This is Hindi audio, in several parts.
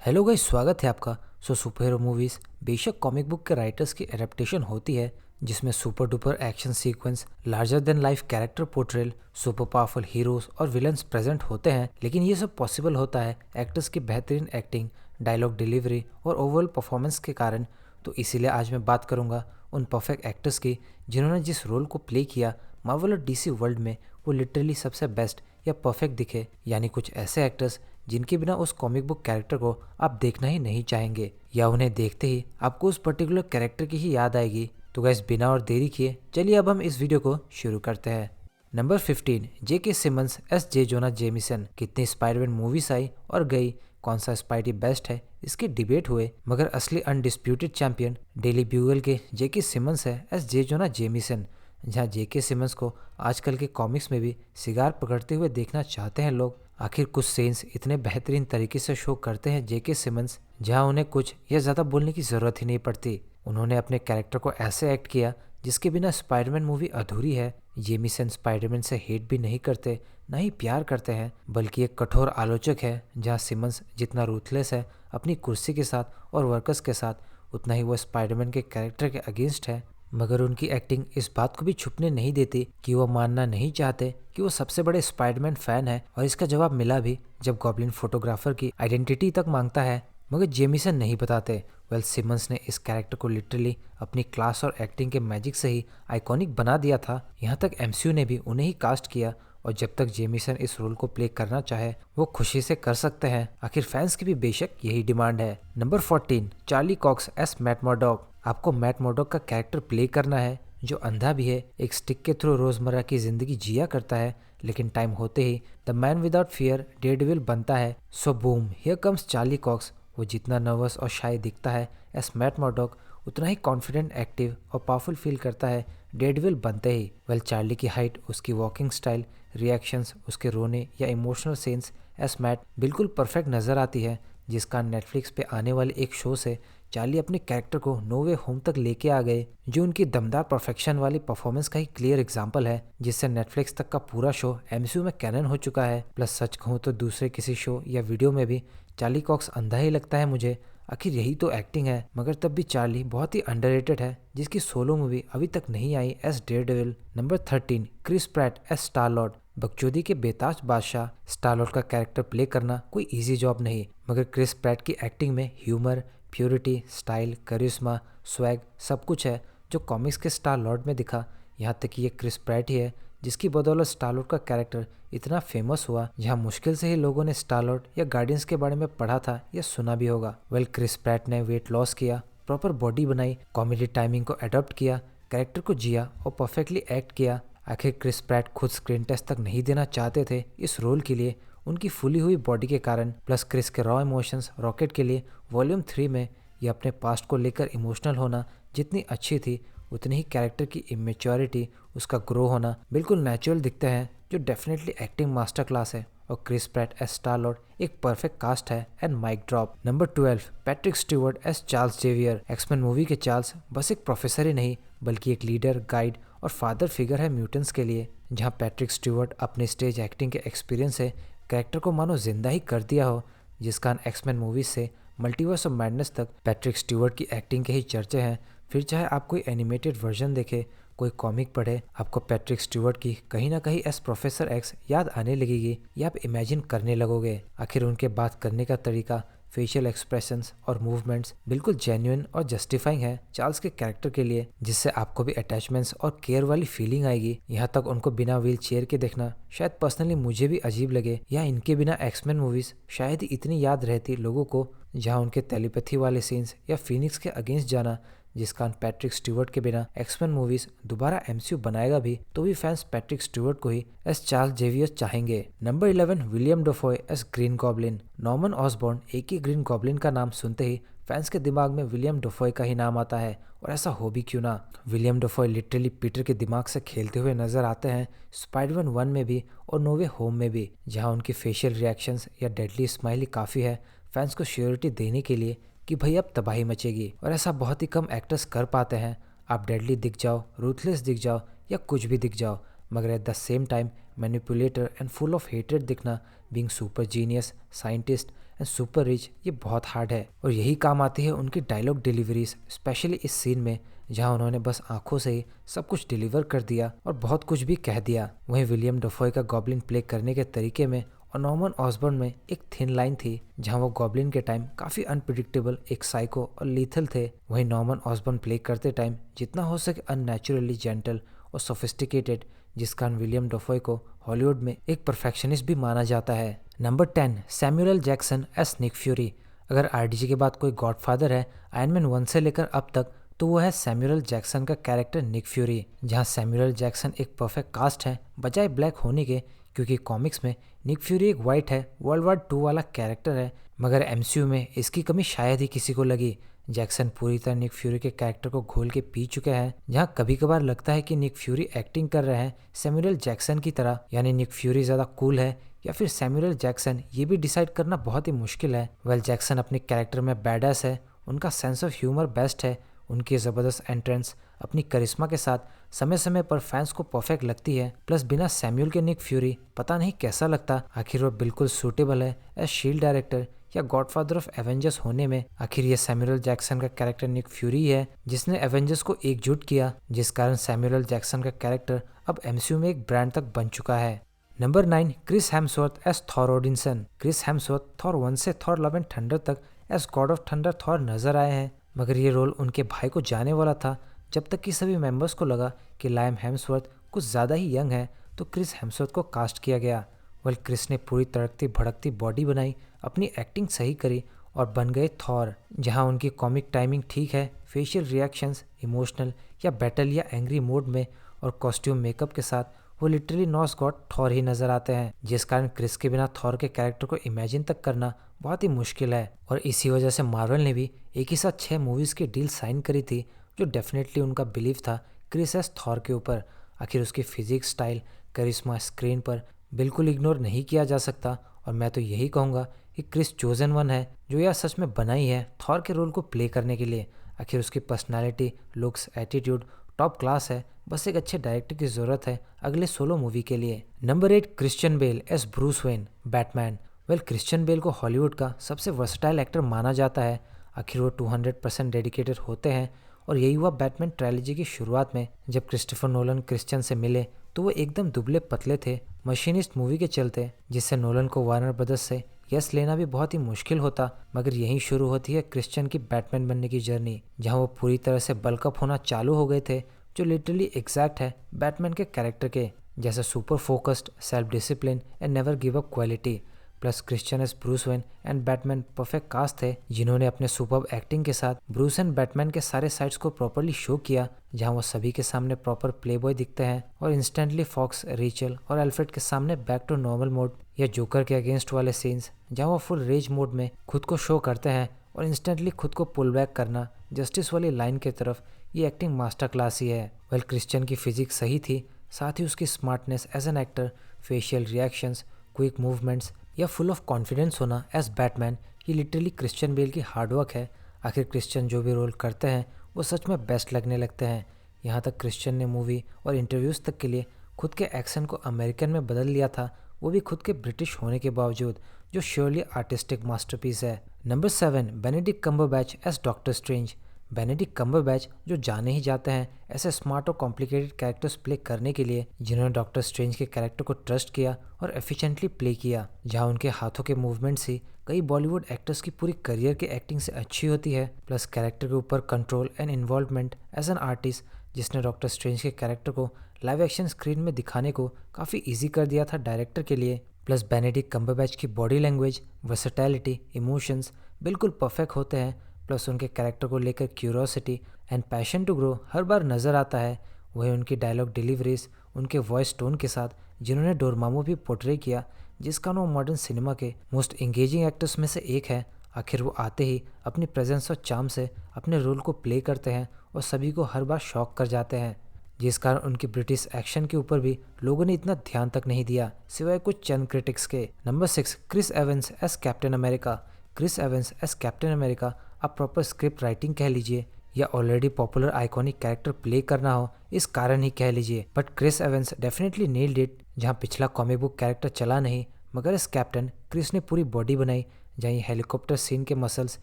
हेलो गाइस, स्वागत है आपका। सुपर हीरो मूवीज़ बेशक कॉमिक बुक के राइटर्स की एडेप्टेशन होती है जिसमें super duper action sequence, larger than life character portrayal, super powerful heroes और विलन्स प्रेजेंट होते हैं। लेकिन ये सब पॉसिबल होता है एक्टर्स की बेहतरीन एक्टिंग, डायलॉग डिलीवरी और ओवरऑल परफॉर्मेंस के कारण। तो इसीलिए आज मैं बात करूंगा उन परफेक्ट एक्टर्स की जिन्होंने जिस रोल को प्ले किया मार्वल और डीसी वर्ल्ड में वो लिटरली सबसे बेस्ट या परफेक्ट दिखे। यानी कुछ ऐसे एक्टर्स जिनके बिना उस कॉमिक बुक कैरेक्टर को आप देखना ही नहीं चाहेंगे, या उन्हें देखते ही आपको उस पर्टिकुलर कैरेक्टर की ही याद आएगी। तो गैस, बिना और देरी किए चलिए अब हम इस वीडियो को शुरू करते हैं। Number 15, J.K. Simmons as J Jonah Jameson. कितनी स्पाइडरमैन मूवीज आई और गई, कौन सा स्पाइडी बेस्ट है इसके डिबेट हुए, मगर असली अनडिस्प्यूटेड चैंपियन डेली ब्यूगल के J.K. सिमंस है एस जे जोना जेमिसन। जहाँ J.K. सिमंस को आजकल के कॉमिक्स में भी सिगार पकड़ते हुए देखना चाहते हैं लोग। आखिर कुछ सीन्स इतने बेहतरीन तरीके से शो करते हैं J.K. सिमंस, जहाँ उन्हें कुछ या ज़्यादा बोलने की ज़रूरत ही नहीं पड़ती। उन्होंने अपने कैरेक्टर को ऐसे एक्ट किया जिसके बिना स्पाइडरमैन मूवी अधूरी है। जेमिसन स्पाइडरमैन से हेट भी नहीं करते, ना ही प्यार करते हैं, बल्कि एक कठोर आलोचक है। जहाँ सिमंस जितना रूथलेस है अपनी कुर्सी के साथ और वर्कर्स के साथ, उतना ही वो स्पाइडरमैन के कैरेक्टर के अगेंस्ट है। मगर उनकी एक्टिंग इस बात को भी छुपने नहीं देती कि वो मानना नहीं चाहते कि वो सबसे बड़े स्पाइडरमैन फैन है, और इसका जवाब मिला भी जब गॉब्लिन फोटोग्राफर की आइडेंटिटी तक मांगता है, मगर जेमिसन नहीं बताते। सिमंस ने इस कैरेक्टर को लिटरली अपनी क्लास और एक्टिंग के मैजिक से ही आइकॉनिक बना दिया था। यहाँ तक एमसीयू ने भी उन्हें ही कास्ट किया, और जब तक जेमिसन इस रोल को प्ले करना चाहे वो खुशी से कर सकते हैं। आखिर फैंस की भी बेशक यही डिमांड है। Number 14, Charlie Cox as Matt Murdock. आपको मैट मर्डॉक का कैरेक्टर प्ले करना है जो अंधा भी है, एक स्टिक के थ्रू रोजमर्रा की जिंदगी जिया करता है, लेकिन टाइम होते ही the man without fear Daredevil बनता है। So boom, here comes Charlie Cox. वो जितना नर्वस और शाय दिखता है एस मैट मर्डॉक, उतना ही कॉन्फिडेंट, एक्टिव और पावरफुल फील करता है डेयरडेविल बनते ही। चार्ली की हाइट, उसकी वॉकिंग स्टाइल, रिएक्शंस, उसके रोने या इमोशनल सीन्स एस मैट बिल्कुल परफेक्ट नजर आती है, जिसका नेटफ्लिक्स पे आने वाले एक शो से चार्ली अपने कैरेक्टर को नो वे होम तक लेके आ गए, जो उनकी दमदार परफेक्शन वाली परफॉर्मेंस का ही क्लियर एग्जांपल है, जिससे नेटफ्लिक्स तक का पूरा शो एमसीयू में कैनन हो चुका है। प्लस सच कहूँ तो दूसरे किसी शो या वीडियो में भी चार्ली कॉक्स अंधा ही लगता है मुझे। आखिर यही तो एक्टिंग है। मगर तब भी चार्ली बहुत ही अंडररेटेड है, जिसकी सोलो मूवी अभी तक नहीं आई as Daredevil. Number 13, Chris Pratt as Star Lord. बकचोदी के बेताज बादशाह स्टार लॉर्ड का कैरेक्टर प्ले करना कोई इजी जॉब नहीं, मगर क्रिस प्रैट की एक्टिंग में humour, purity, style, charisma, swag सब कुछ है जो कॉमिक्स के स्टार लॉर्ड में दिखा। यहाँ तक कि ये क्रिस प्रैट ही है जिसकी बदौलत स्टार लॉर्ड का कैरेक्टर इतना फेमस हुआ, जहाँ मुश्किल से ही लोगों ने स्टार लॉर्ड या गार्डियंस के बारे में पढ़ा था या सुना भी होगा। क्रिस प्रैट ने वेट लॉस किया, प्रॉपर बॉडी बनाई, कॉमेडी टाइमिंग को अडॉप्ट किया, कैरेक्टर को जिया और परफेक्टली एक्ट किया। आखिर क्रिस प्रैट खुद स्क्रीन टेस्ट तक नहीं देना चाहते थे इस रोल के लिए, उनकी फुली हुई बॉडी के कारण। प्लस क्रिस के रॉ इमोशंस रॉकेट के लिए वॉल्यूम 3 में ये अपने पास्ट को लेकर इमोशनल होना जितनी अच्छी थी, उतनी ही कैरेक्टर की इमेच्योरिटी, उसका ग्रो होना बिल्कुल नेचुरल दिखते हैं, जो डेफिनेटली एक्टिंग मास्टर क्लास है। और Chris Pratt as Star Lord एक परफेक्ट कास्ट है and mic drop. Number 12, Patrick Stewart as Charles Xavier. X Men movie के चार्ल्स बस एक प्रोफेसर ही नहीं बल्कि एक लीडर, गाइड और फादर फिगर है म्यूटेंट्स के लिए। जहाँ पैट्रिक स्टीवर्ट अपने स्टेज एक्टिंग के एक्सपीरियंस से कैरेक्टर को मानो जिंदा ही कर दिया हो, जिसका एक्समैन मूवीज से मल्टीवर्स ऑफ मैडनेस तक पैट्रिक स्टीवर्ट की एक्टिंग के ही चर्चे हैं। फिर चाहे आप कोई एनिमेटेड वर्जन देखे, कोई कॉमिक पढ़े, आपको पैट्रिक स्टीवर्ट की कहीं ना कहीं एस प्रोफेसर एक्स याद आने लगेगी या आप इमेजिन करने लगोगे। आखिर उनके बात करने का तरीका, फेशियल एक्सप्रेशंस और मूवमेंट्स बिल्कुल जेन्युइन और जस्टिफाइंग है चार्ल्स के कैरेक्टर के लिए, जिससे आपको भी अटैचमेंट्स और केयर वाली फीलिंग आएगी। यहाँ तक उनको बिना व्हील चेयर के देखना शायद पर्सनली मुझे भी अजीब लगे, या इनके बिना एक्समैन मूवीज शायद ही इतनी याद रहती लोगों को। जहाँ उनके टेलीपैथी वाले सीन्स या फिनिक्स के अगेंस्ट जाना, जिसका पैट्रिक स्टीवर्ट के बिना एक्समैन मूवीज दोबारा एमसीयू बनाएगा भी तो भी फैंस पैट्रिक स्टीवर्ट को ही एस चार्ल्स जेवियर चाहेंगे। Number 11, Willem Dafoe as Green Goblin. Norman Osborn एक ही ग्रीन गॉब्लिन का नाम सुनते ही फैंस के दिमाग में विलियम डेफॉय का ही नाम आता है, और ऐसा हो भी क्यों ना। विलियम डेफॉय लिटरली पीटर के दिमाग से खेलते हुए नजर आते हैं स्पाइडरमैन 1 में भी और नो वे होम में भी, जहाँ उनकी फेशियल रिएक्शंस या डेडली स्माइल ही काफ़ी है फैंस को श्योरिटी देने के लिए कि भाई अब तबाही मचेगी। और ऐसा बहुत ही कम एक्टर्स कर पाते हैं। आप डेडली दिख जाओ, रूथलेस दिख जाओ या कुछ भी दिख जाओ, मगर at the same time manipulator and full of hated दिखना, being super genius, scientist and super rich ये बहुत हार्ड है। और यही काम आती है उनकी डायलॉग डिलीवरीज, स्पेशली इस सीन में जहां उन्होंने बस आंखों से ही सब कुछ डिलीवर कर दिया और बहुत कुछ भी कह दिया। वहीं विलियम डफॉय का गॉब्लिन प्ले करने के तरीके में और नॉर्मन ऑसबॉर्न में एक थिन लाइन थी जहां वो गॉब्लिन के टाइम काफी अनप्रिडिक्टेबल, एक साइको और लीथल थे। वहीं नॉर्मन ऑसबॉर्न प्ले करते टाइम जितना हो सके अननेचुरली जेंटल और सोफिस्टिकेटेड, जिस कारण विलियम डफॉय को हॉलीवुड में एक परफेक्शनिस्ट भी माना जाता है। Number 10, Samuel L Jackson as Nick Fury. अगर आरडीजे के बाद कोई गॉडफादर है आयरन मैन 1 से लेकर अब तक, तो वो है सैमुअल जैक्सन का कैरेक्टर निक फ्यूरी। जहां सैमुअल जैक्सन एक परफेक्ट कास्ट है बजाय ब्लैक होने के, क्योंकि कॉमिक्स में निक फ्यूरी एक वाइट है, वर्ल्ड वॉर 2 वाला कैरेक्टर है, मगर एमसीयू में इसकी कमी शायद ही किसी को लगी। जैक्सन पूरी तरह निक फ्यूरी के कैरेक्टर को घोल के पी चुके हैं। जहां कभी कभार लगता है कि निक फ्यूरी एक्टिंग कर रहे हैं सैमुअल जैक्सन की तरह, यानी निक फ्यूरी ज्यादा कूल है या फिर सैमुअल जैक्सन, ये भी डिसाइड करना बहुत ही मुश्किल है। वेल, जैक्सन अपने कैरेक्टर में बैडएस है, उनका सेंस ऑफ ह्यूमर बेस्ट है, उनकी ज़बरदस्त एंट्रेंस अपनी करिश्मा के साथ समय समय पर फैंस को परफेक्ट लगती है। प्लस बिना सैमुअल के निक फ्यूरी पता नहीं कैसा लगता। आखिर वो बिल्कुल सूटेबल है एज शील्ड डायरेक्टर या गॉडफादर ऑफ एवेंजर्स होने में। आखिर ये सैमुअल जैक्सन का कैरेक्टर निक फ्यूरी है जिसने एवेंजर्स को एकजुट किया, जिस कारण सैमुअल जैक्सन का कैरेक्टर अब एमसीयू में एक ब्रांड तक बन चुका है। Number 9, Chris Hemsworth as Thor Odinson. Chris Hemsworth Thor 1 से थॉर लव एंड थंडर तक as god of thunder Thor नजर आए हैं, मगर ये रोल उनके भाई को जाने वाला था, जब तक कि सभी मेंबर्स को लगा कि लायम हेम्सवर्थ कुछ ज़्यादा ही यंग है, तो क्रिस हेम्सवर्थ को कास्ट किया गया। वेल, क्रिस ने पूरी तड़कती भड़कती बॉडी बनाई, अपनी एक्टिंग सही करी और बन गए थॉर। जहां उनकी कॉमिक टाइमिंग ठीक है, फेशियल रिएक्शंस इमोशनल या बैटल या एंग्री मोड में और कॉस्ट्यूम मेकअप के साथ वो लिटरली नॉर्स गॉड थॉर ही नजर आते हैं, जिस कारण क्रिस के बिना थॉर के कैरेक्टर को इमेजिन तक करना बहुत ही मुश्किल है। और इसी वजह से मार्वल ने भी एक ही साथ 6 मूवीज़ की डील साइन करी थी, जो डेफिनेटली उनका बिलीव था क्रिस एस थॉर के ऊपर। आखिर उसकी फिजिक्स, स्टाइल, करिश्मा स्क्रीन पर बिल्कुल इग्नोर नहीं किया जा सकता। और मैं तो यही कहूँगा कि क्रिस चोजन वन है जो यह सच में बना ही है थॉर के रोल को प्ले करने के लिए। आखिर उसकी personality, looks, attitude top class है, बस एक अच्छे डायरेक्टर की ज़रूरत है अगले सोलो मूवी के लिए। Number 8, Christian Bale S Bruce Wayne Batman. Well, Christian Bale को हॉलीवुड का सबसे वर्सटाइल एक्टर माना जाता है। आखिर वो 200% डेडिकेटेड होते हैं और यही हुआ बैटमैन ट्रायलॉजी की शुरुआत में। जब क्रिस्टोफर नोलन क्रिश्चियन से मिले तो वो एकदम दुबले पतले थे, मशीनिस्ट मूवी के चलते, जिससे नोलन को वार्नर ब्रदर्स से यस लेना भी बहुत ही मुश्किल होता। मगर यहीं शुरू होती है क्रिश्चियन की बैटमैन बनने की जर्नी, जहां वो पूरी तरह से बल्कअप होना चालू हो गए थे, जो लिटरली एग्जैक्ट है बैटमैन के कैरेक्टर के, जैसे super focused, self discipline and never give up quality. Plus Christian as Bruce Wayne and Batman perfect cast थे, जिन्होंने अपने सुपर्ब एक्टिंग के साथ ब्रूस एंड बैटमैन के सारे साइड्स को प्रॉपरली शो किया, जहां वो सभी के सामने प्रॉपर प्लेबॉय दिखते हैं और इंस्टेंटली फॉक्स, रेचल और एल्फ्रेड के सामने बैक टू नॉर्मल मोड या जोकर के अगेंस्ट वाले सीन्स जहां वो फुल रेज मोड में खुद को शो करते हैं और इंस्टेंटली खुद को पुल बैक करना जस्टिस वाली लाइन की तरफ, ये एक्टिंग मास्टर क्लास ही है। वेल, क्रिश्चियन की फिजिक्स सही थी, साथ ही उसकी smartness as an actor, facial reactions, quick movements या फुल ऑफ कॉन्फिडेंस होना एज बैटमैन, ये लिटरली क्रिश्चियन बेल की हार्डवर्क है। आखिर क्रिश्चियन जो भी रोल करते हैं वो सच में बेस्ट लगने लगते हैं। यहाँ तक क्रिश्चियन ने मूवी और इंटरव्यूज़ तक के लिए खुद के एक्सेंट को अमेरिकन में बदल लिया था, वो भी खुद के ब्रिटिश होने के बावजूद, जो श्योरली आर्टिस्टिक मास्टरपीस है। Number 7, Benedict Cumberbatch as Doctor Strange. Benedict Cumberbatch जो जाने ही जाते हैं ऐसे स्मार्ट और कॉम्प्लिकेटेड कैरेक्टर्स प्ले करने के लिए, जिन्होंने डॉक्टर स्ट्रेंज के कैरेक्टर को ट्रस्ट किया और एफिशिएंटली प्ले किया, जहां उनके हाथों के मूवमेंट्स ही कई बॉलीवुड एक्टर्स की पूरी करियर की एक्टिंग से अच्छी होती है। प्लस कैरेक्टर के ऊपर control and involvement as an artist, जिसने डॉक्टर स्ट्रेंज के कैरेक्टर को लाइव एक्शन स्क्रीन में दिखाने को काफ़ी ईजी कर दिया था डायरेक्टर के लिए। प्लस बेनेडिक्ट कम्बरबैच की बॉडी लैंग्वेज, वर्सेटैलिटी, इमोशंस बिल्कुल परफेक्ट होते हैं। प्लस उनके कैरेक्टर को लेकर curiosity and passion to grow हर बार नज़र आता है। वही उनकी डायलॉग डिलीवरीज, उनके वॉइस टोन के साथ, जिन्होंने डोरमामू भी पोर्ट्रे किया, जिसका वो मॉडर्न सिनेमा के मोस्ट एंगेजिंग एक्टर्स में से एक है। आखिर वो आते ही अपनी प्रेजेंस और चार्म से अपने रोल को प्ले करते हैं और सभी को हर बार शॉक कर जाते हैं, जिस कारण उनकी ब्रिटिश एक्शन के ऊपर भी लोगों ने इतना ध्यान तक नहीं दिया, सिवाय कुछ चंद क्रिटिक्स के। Number 6, Chris Evans as Captain America. Chris Evans as Captain America आप प्रॉपर स्क्रिप्ट राइटिंग कह लीजिए या already popular iconic character play करना हो, इस कारण ही कह लीजिए, but Chris Evans definitely nailed it. जहां पिछला कॉमिक बुक कैरेक्टर चला नहीं, मगर इस कैप्टन क्रिस ने पूरी बॉडी बनाई, जहाँ ये हेलीकॉप्टर सीन के मसल्स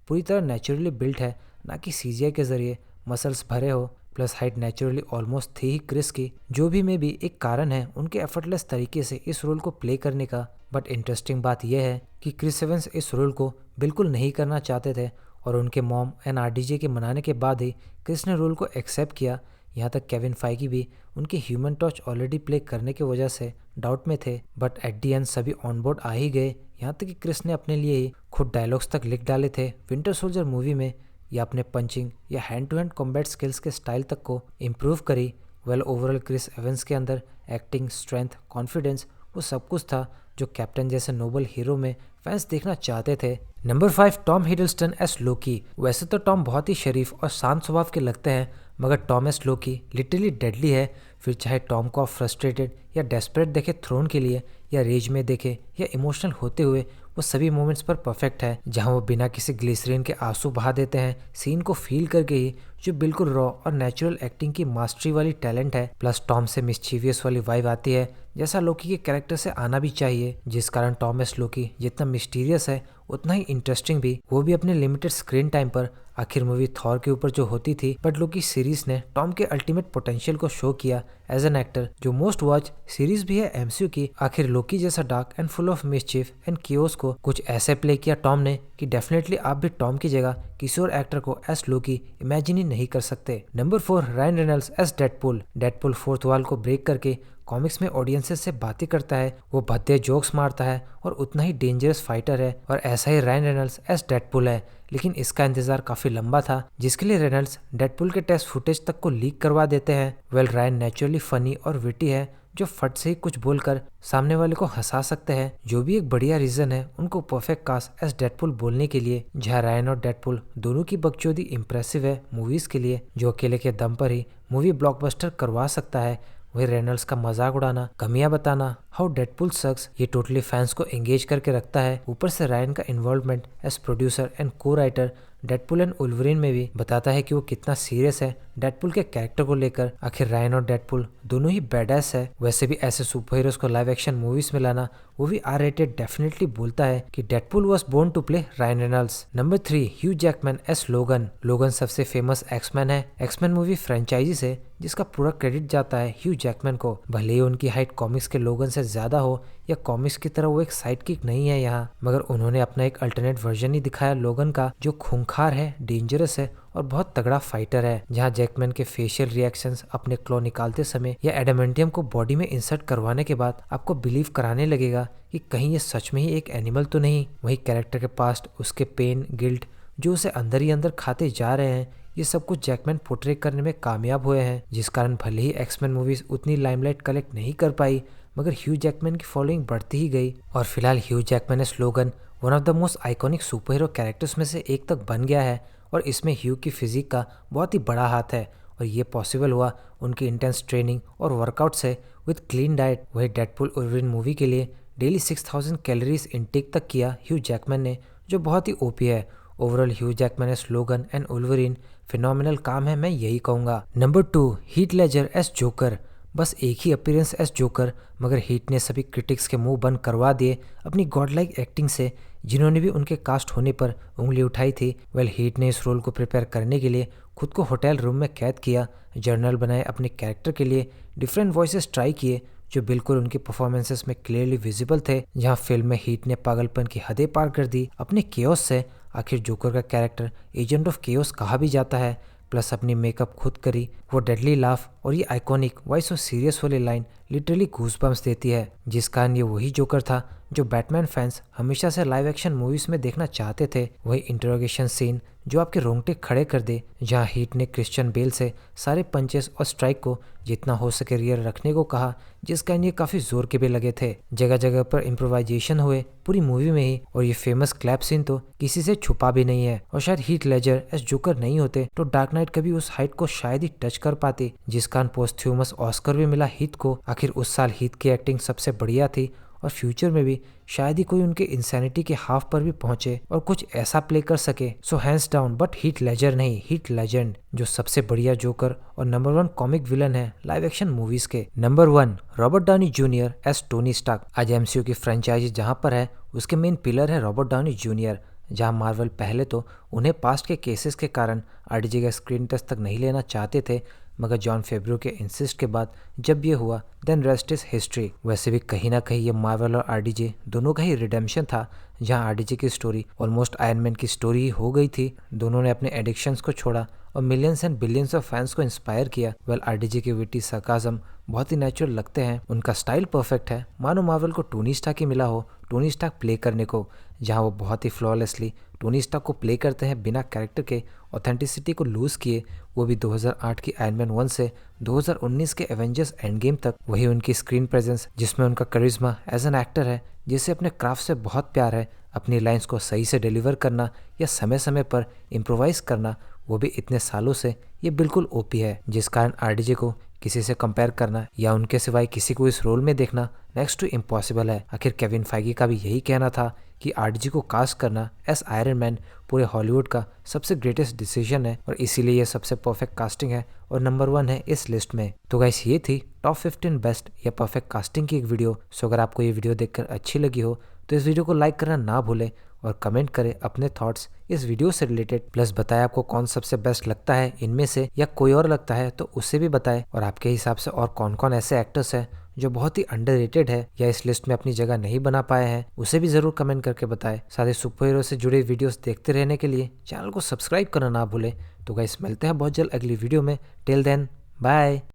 पूरी तरह नेचुरली बिल्ट है, ना कि सीजीआई के जरिए मसल्स भरे हो। प्लस हाइट नेचुरली ऑलमोस्ट थी ही क्रिस की, जो भी मे बी एक कारण है उनके एफर्टलेस तरीके से इस रोल को प्ले करने का। बट इंटरेस्टिंग बात यह है कि क्रिस एवंस इस रोल को बिल्कुल नहीं करना चाहते थे और उनके मॉम एंड आरडीजे के मनाने के बाद ही क्रिस ने रोल को एक्सेप्ट किया। यहाँ तक केविन फाइगी भी उनके ह्यूमन टच ऑलरेडी प्ले करने की वजह से डाउट में थे, बट एट दी एंड सभी ऑन बोर्ड आ ही गए। यहाँ तक कि क्रिस ने अपने लिए ही खुद डायलॉग्स तक लिख डाले थे विंटर सोल्जर मूवी में, या अपने पंचिंग या hand to hand combat skills के स्टाइल तक को इम्प्रूव करी। वेल ओवरऑल क्रिस एवंस के अंदर एक्टिंग, स्ट्रेंथ, कॉन्फिडेंस वो सब कुछ था जो कैप्टन जैसे नोबल हीरो में फैंस देखना चाहते थे। नंबर 5, टॉम हिडलस्टन एस लोकी। वैसे तो टॉम बहुत ही शरीफ और शांत स्वभाव के लगते हैं, मगर टॉम एस लोकी लिटरली डेडली है। फिर चाहे टॉम को आप फ्रस्ट्रेटेड या डेस्परेट देखे थ्रोन के लिए, या रेज में देखे, या इमोशनल होते हुए, वो सभी मोमेंट्स पर परफेक्ट है। जहां वो बिना किसी ग्लिसरीन के आंसू बहा देते हैं सीन को फील करके ही, जो बिल्कुल रॉ और नेचुरल एक्टिंग की मास्टरी वाली टैलेंट है। प्लस टॉम से मिस्चीवियस वाली वाइब आती है, जैसा लोकी के कैरेक्टर से आना भी चाहिए, जिस कारण टॉम एस लोकी जितना मिस्टीरियस है उतना ही इंटरेस्टिंग भी, वो भी अपने लिमिटेड स्क्रीन टाइम पर। आखिर मूवी थॉर के ऊपर जो होती थी, बट लोकी सीरीज ने टॉम के अल्टीमेट पोटेंशियल को शो किया एज एन एक्टर, जो मोस्ट वॉच सीरीज भी है एमसीयू की। आखिर लोकी जैसा dark and full of मिसचिफ and chaos को कुछ ऐसे प्ले किया टॉम ने कि डेफिनेटली आप भी टॉम की जगह किसी और एक्टर को एस लोकी इमेजिन ही नहीं कर सकते। Number 4, Ryan Reynolds S Deadpool. Deadpool fourth wall को ब्रेक करके कॉमिक्स में ऑडियंसेस से बातें करता है, वो भद्दे जोक्स मारता है और उतना ही डेंजरस फाइटर है, और ऐसा ही रायन रेनल्ड्स एस डेडपूल है। लेकिन इसका इंतजार काफी लंबा था, जिसके लिए रेनल्ड्स डेडपूल के टेस्ट फुटेज तक को लीक करवा देते हैं। वेल रायन नेचुरली फनी और विटी है, जो फट से ही कुछ बोलकर सामने वाले को हंसा सकते हैं, जो भी एक बढ़िया रीजन है उनको परफेक्ट कास्ट एस डेडपूल बोलने के लिए। जहाँ रायन और डेडपूल दोनों की बकचोदी इंप्रेसिव है मूवीज के लिए, जो अकेले के दम पर ही मूवी ब्लॉकबस्टर करवा सकता है। वही रेनल्ड्स का मजाक उड़ाना, कमियां बताना, हाउ डेडपूल सक्स, ये टोटली फैंस को एंगेज करके रखता है। ऊपर से रायन का इन्वॉल्वमेंट एज प्रोड्यूसर एंड को राइटर डेडपूल एंड वुल्वरीन में भी बताता है कि वो कितना सीरियस है डेडपूल के कैरेक्टर को लेकर। आखिर रायन और डेडपूल दोनों ही बैडएस है। वैसे भी ऐसे सुपर हीरोज को लाइव एक्शन मूवीज में लाना, वो भी आर रेटेड, डेफिनेटली बोलता है कि Deadpool was born to play Ryan Reynolds. Number 3, Hugh Jackman as Logan. Logan सबसे फेमस एक्समैन है एक्समैन मूवी फ्रेंचाइजी से, जिसका पूरा क्रेडिट जाता है ह्यू जैकमैन को। भले ही उनकी हाइट कॉमिक्स के लोगन से ज्यादा हो, या कॉमिक्स की तरह वो एक साइड किक नहीं है यहाँ, मगर उन्होंने अपना एक अल्टरनेट वर्जन ही दिखाया लोगन का, जो खूंखार है, डेंजरस है और बहुत तगड़ा फाइटर है। जहाँ जैकमैन के फेशियल रिएक्शंस अपने क्लॉ निकालते समय या एडामेंटियम को बॉडी में इंसर्ट करवाने के बाद आपको बिलीव कराने लगेगा कि कहीं ये सच में ही एक एनिमल तो नहीं। वही कैरेक्टर के पास्ट, उसके पेन, गिल्ट जो उसे अंदर ही अंदर खाते जा रहे हैं, ये सब कुछ जैकमैन पोर्ट्रे करने में कामयाब हुए हैं, जिस कारण भले ही एक्समैन मूवीज उतनी लाइमलाइट कलेक्ट नहीं कर पाई, मगर ह्यू जैकमैन की फॉलोइंग बढ़ती ही गई। और फिलहाल ह्यू जैकमैन एस लोगन one of the most iconic super hero characters में से एक तक बन गया है, और इसमें ह्यू की फिजिक का बहुत ही बड़ा हाथ है, और ये पॉसिबल हुआ उनकी इंटेंस ट्रेनिंग और वर्कआउट से विद क्लीन डाइट। वही डेडपूल वुल्वरीन मूवी के लिए डेली 6000 कैलोरीज इनटेक तक किया ह्यू जैकमैन ने, जो बहुत ही ओपी है। ओवरऑल ह्यू जैकमैन एस लोगन एंड वुल्वरीन फिनोमिनल काम है, मैं यही कहूँगा। Number 2, Heath Ledger S joker. बस एक ही अपीयरेंस एस जोकर, मगर हीथ ने सभी क्रिटिक्स के मुंह बंद करवा दिए अपनी गॉडलाइक एक्टिंग से, जिन्होंने भी उनके कास्ट होने पर उंगली उठाई थी। वेल हीथ ने इस रोल को प्रिपेयर करने के लिए खुद को होटल रूम में कैद किया, जर्नल बनाए अपने कैरेक्टर के लिए, डिफरेंट वॉइसेस ट्राई किए, जो बिल्कुल उनकी परफॉर्मेंसेस में क्लियरली विजिबल थे। जहां फिल्म में हीथ ने पागलपन की हदें पार कर दी अपने केओस से। आखिर जोकर का कैरेक्टर एजेंट ऑफ केओस कहा भी जाता है। प्लस अपनी मेकअप खुद करी, वो डेडली लाफ और ये आइकॉनिक वॉइस ऑफ सीरियस वाली लाइन लिटरली गूज़बम्प्स देती है, जिस कारण ये वही जोकर था जो बैटमैन फैंस हमेशा से लाइव एक्शन मूवीज में देखना चाहते थे। वही इंटरोगेशन सीन जो आपके रोंगटे खड़े कर दे, जहां हीट ने क्रिश्चियन बेल से सारे पंचेस और स्ट्राइक को जितना हो सके रियर रखने को कहा, जिस कारण ये काफी जोर के भी लगे थे। जगह जगह पर इम्प्रोवाइजेशन हुए पूरी मूवी में ही, और ये फेमस क्लैप सीन तो किसी से छुपा भी नहीं है। और शायद हीथ लेजर एस जोकर नहीं होते तो डार्क नाइट कभी उस हाइट को शायद ही टच कर पाती, जिस कारण पोस्थ्यूमस ऑस्कर भी मिला हीथ को। आखिर उस साल हीथ की एक्टिंग सबसे बढ़िया थी, और फ्यूचर में भी शायद ही कोई उनके इंसैनिटी के हाफ पर भी पहुंचे और कुछ ऐसा प्ले कर सके। So hands down, but Heath Ledger नहीं, हीथ लेजेंड, जो सबसे बढ़िया जोकर और नंबर 1 कॉमिक विलन है लाइव एक्शन मूवीज के। Number 1, Robert Downey Junior as Tony Stark. आज एमसीयू की फ्रेंचाइजी जहां पर है उसके मेन पिलर है रॉबर्ट डाउनी जूनियर। जहां मार्वल पहले तो उन्हें पास्ट के केसेस के कारण आरडीजे का स्क्रीन टेस्ट तक नहीं लेना चाहते थे, मगर जॉन फेब्रो के इंसिस्ट के बाद जब ये हुआ देन रेस्ट इज हिस्ट्री। वैसे भी कहीं ना कहीं ये मार्वल और आरडीजे दोनों का ही रिडेम्पशन था, जहां आरडीजे की स्टोरी ऑलमोस्ट आयरन मैन की स्टोरी ही हो गई थी। दोनों ने अपने एडिक्शंस को छोड़ा और millions and billions of fans को इंस्पायर किया। वेल आरडीजे के विटी सरकाजम बहुत ही नेचुरल लगते हैं, उनका स्टाइल परफेक्ट है, मानो मार्वल को टोनी स्टार्क ही मिला हो टोनी स्टार्क प्ले करने को, जहां वो बहुत ही फ्लॉलेसली टोनी स्टार्क को प्ले करते हैं बिना कैरेक्टर के ऑथेंटिसिटी को लूज किए, वो भी 2008 की आयरन मैन 1 से 2019 के एवेंजर्स एंड गेम तक। वही उनकी स्क्रीन प्रेजेंस जिसमें उनका करिश्मा एज एन एक्टर है, जिसे अपने क्राफ्ट से बहुत प्यार है, अपनी लाइंस को सही से डिलीवर करना या समय समय पर इम्प्रोवाइज करना, वो भी इतने सालों से, ये बिल्कुल ओपी है, जिस कारण आरडीजे को किसी से कंपेयर करना या उनके सिवाय किसी को इस रोल में देखना नेक्स्ट टू इम्पॉसिबल है। आखिर केविन फाइगी का भी यही कहना था कि आरडीजे को कास्ट करना एस आयरन मैन पूरे हॉलीवुड का सबसे ग्रेटेस्ट डिसीजन है, और इसीलिए ये सबसे परफेक्ट कास्टिंग है और नंबर 1 है इस लिस्ट में। तो गाइस ये थी टॉप 15 बेस्ट या परफेक्ट कास्टिंग की एक वीडियो। सो अगर आपको ये वीडियो देखकर अच्छी लगी हो तो इस वीडियो को लाइक करना ना भूलें और कमेंट करें अपने थॉट्स इस वीडियो से रिलेटेड, प्लस बताएं आपको कौन सबसे बेस्ट लगता है इनमें से, या कोई और लगता है तो उसे भी बताएं, और आपके हिसाब से और कौन कौन ऐसे एक्टर्स हैं जो बहुत ही अंडररेटेड है या इस लिस्ट में अपनी जगह नहीं बना पाए हैं, उसे भी जरूर कमेंट करके बताएं। साथ ही सुपर हीरो से जुड़े वीडियोस देखते रहने के लिए चैनल को सब्सक्राइब करना ना भूलें। तो गाइस मिलते हैं बहुत जल्द अगली वीडियो में, टिल देन बाय।